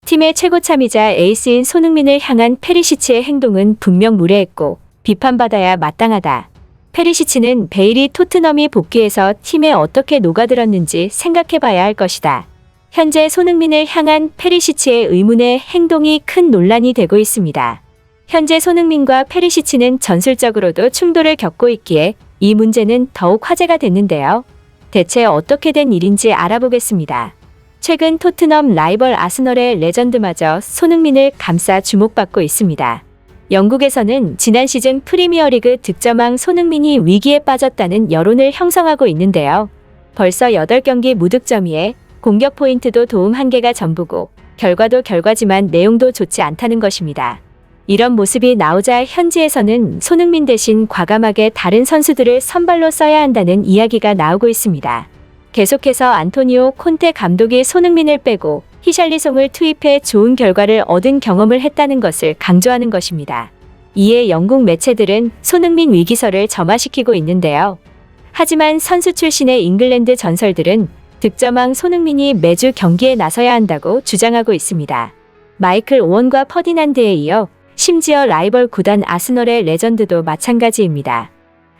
팀의 최고참이자 에이스인 손흥민을 향한 페리시치의 행동은 분명 무례했고 비판받아야 마땅하다. 페리시치는 베일이 토트넘이 복귀해서 팀에 어떻게 녹아들었는지 생각해봐야 할 것이다. 현재 손흥민을 향한 페리시치의 의문의 행동이 큰 논란이 되고 있습니다. 현재 손흥민과 페리시치는 전술적으로도 충돌을 겪고 있기에 이 문제는 더욱 화제가 됐는데요. 대체 어떻게 된 일인지 알아보겠습니다. 최근 토트넘 라이벌 아스널의 레전드마저 손흥민을 감싸 주목받고 있습니다. 영국에서는 지난 시즌 프리미어리그 득점왕 손흥민이 위기에 빠졌다는 여론을 형성하고 있는데요. 벌써 8경기 무득점이에 공격 포인트도 도움 1개가 전부고 결과도 결과지만 내용도 좋지 않다는 것입니다. 이런 모습이 나오자 현지에서는 손흥민 대신 과감하게 다른 선수들을 선발로 써야 한다는 이야기가 나오고 있습니다. 계속해서 안토니오 콘테 감독이 손흥민을 빼고 히샬리송을 투입해 좋은 결과를 얻은 경험을 했다는 것을 강조하는 것입니다. 이에 영국 매체들은 손흥민 위기설을 점화시키고 있는데요. 하지만 선수 출신의 잉글랜드 전설들은 득점왕 손흥민이 매주 경기에 나서야 한다고 주장하고 있습니다. 마이클 오원과 퍼디난드에 이어 심지어 라이벌 구단 아스널의 레전드도 마찬가지입니다.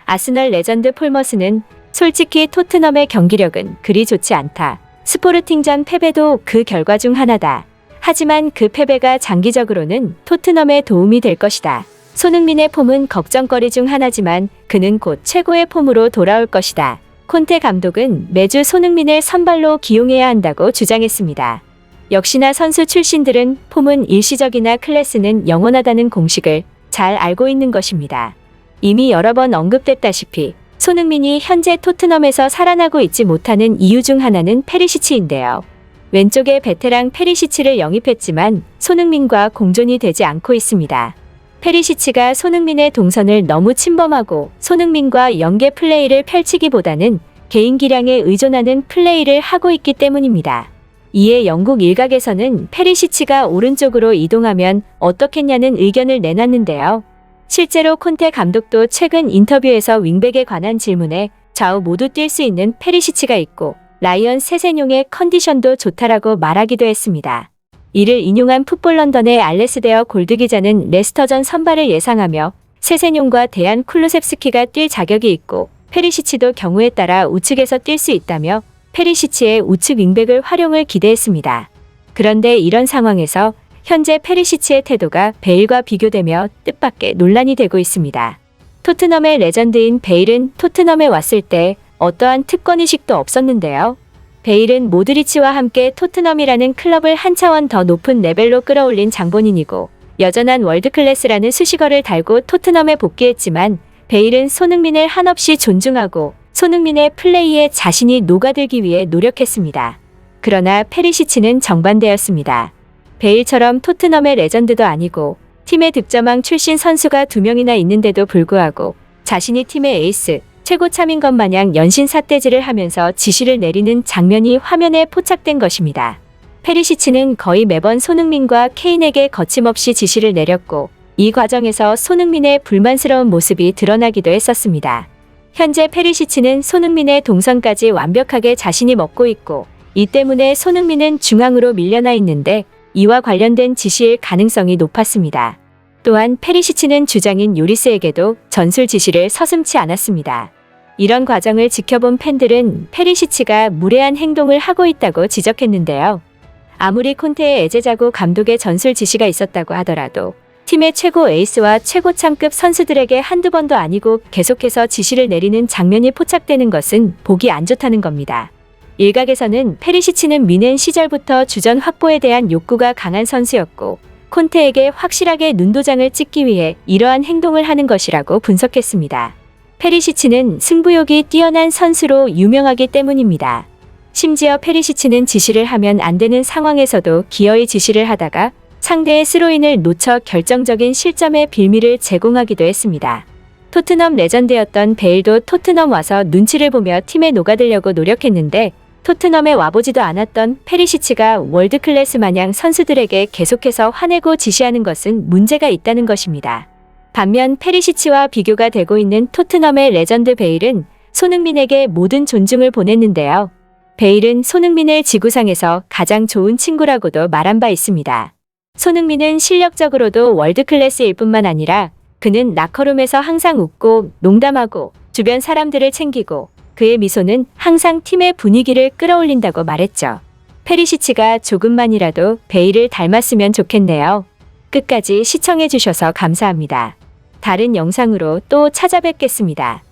아스널 레전드 폴머스는 솔직히 토트넘의 경기력은 그리 좋지 않다. 스포르팅전 패배도 그 결과 중 하나다. 하지만 그 패배가 장기적으로는 토트넘에 도움이 될 것이다. 손흥민의 폼은 걱정거리 중 하나지만 그는 곧 최고의 폼으로 돌아올 것이다. 콘테 감독은 매주 손흥민을 선발로 기용해야 한다고 주장했습니다. 역시나 선수 출신들은 폼은 일시적이나 클래스는 영원하다는 공식을 잘 알고 있는 것입니다. 이미 여러 번 언급됐다시피 손흥민이 현재 토트넘에서 살아나고 있지 못하는 이유 중 하나는 페리시치인데요. 왼쪽에 베테랑 페리시치를 영입했지만 손흥민과 공존이 되지 않고 있습니다. 페리시치가 손흥민의 동선을 너무 침범하고 손흥민과 연계 플레이를 펼치기보다는 개인 기량에 의존하는 플레이를 하고 있기 때문입니다. 이에 영국 일각에서는 페리시치가 오른쪽으로 이동하면 어떻겠냐는 의견을 내놨는데요. 실제로 콘테 감독도 최근 인터뷰에서 윙백에 관한 질문에 좌우 모두 뛸 수 있는 페리시치가 있고 라이언 세세뇽의 컨디션도 좋다라고 말하기도 했습니다. 이를 인용한 풋볼 런던의 알레스데어 골드 기자는 레스터전 선발을 예상하며 세세뇽과 데안 쿨루셉스키가 뛸 자격이 있고 페리시치도 경우에 따라 우측에서 뛸 수 있다며 페리시치의 우측 윙백을 활용을 기대했습니다. 그런데 이런 상황에서 현재 페리시치의 태도가 베일과 비교되며 뜻밖의 논란이 되고 있습니다. 토트넘의 레전드인 베일은 토트넘에 왔을 때 어떠한 특권의식도 없었는데요. 베일은 모드리치와 함께 토트넘이라는 클럽을 한 차원 더 높은 레벨로 끌어올린 장본인이고 여전한 월드클래스라는 수식어를 달고 토트넘에 복귀했지만 베일은 손흥민을 한없이 존중하고 손흥민의 플레이에 자신이 녹아들기 위해 노력했습니다. 그러나 페리시치는 정반대였습니다. 베일처럼 토트넘의 레전드도 아니고 팀의 득점왕 출신 선수가 2명이나 있는데도 불구하고 자신이 팀의 에이스, 최고참인 것 마냥 연신삿대질을 하면서 지시를 내리는 장면이 화면에 포착된 것입니다. 페리시치는 거의 매번 손흥민과 케인에게 거침없이 지시를 내렸고 이 과정에서 손흥민의 불만스러운 모습이 드러나기도 했었습니다. 현재 페리시치는 손흥민의 동선까지 완벽하게 자신이 먹고 있고 이 때문에 손흥민은 중앙으로 밀려나 있는데 이와 관련된 지시일 가능성이 높았습니다. 또한 페리시치는 주장인 요리스에게도 전술 지시를 서슴지 않았습니다. 이런 과정을 지켜본 팬들은 페리시치가 무례한 행동을 하고 있다고 지적했는데요. 아무리 콘테의 애제자고 감독의 전술 지시가 있었다고 하더라도 팀의 최고 에이스와 최고참급 선수들에게 한두 번도 아니고 계속해서 지시를 내리는 장면이 포착되는 것은 보기 안 좋다는 겁니다. 일각에서는 페리시치는 미넨 시절부터 주전 확보에 대한 욕구가 강한 선수였고 콘테에게 확실하게 눈도장을 찍기 위해 이러한 행동을 하는 것이라고 분석했습니다. 페리시치는 승부욕이 뛰어난 선수로 유명하기 때문입니다. 심지어 페리시치는 지시를 하면 안 되는 상황에서도 기어이 지시를 하다가 상대의 스로인을 놓쳐 결정적인 실점의 빌미를 제공하기도 했습니다. 토트넘 레전드였던 베일도 토트넘 와서 눈치를 보며 팀에 녹아들려고 노력했는데 토트넘에 와보지도 않았던 페리시치가 월드클래스 마냥 선수들에게 계속해서 화내고 지시하는 것은 문제가 있다는 것입니다. 반면 페리시치와 비교가 되고 있는 토트넘의 레전드 베일은 손흥민에게 모든 존중을 보냈는데요. 베일은 손흥민을 지구상에서 가장 좋은 친구라고도 말한 바 있습니다. 손흥민은 실력적으로도 월드클래스일 뿐만 아니라 그는 라커룸에서 항상 웃고 농담하고 주변 사람들을 챙기고 그의 미소는 항상 팀의 분위기를 끌어올린다고 말했죠. 페리시치가 조금만이라도 베일을 닮았으면 좋겠네요. 끝까지 시청해주셔서 감사합니다. 다른 영상으로 또 찾아뵙겠습니다.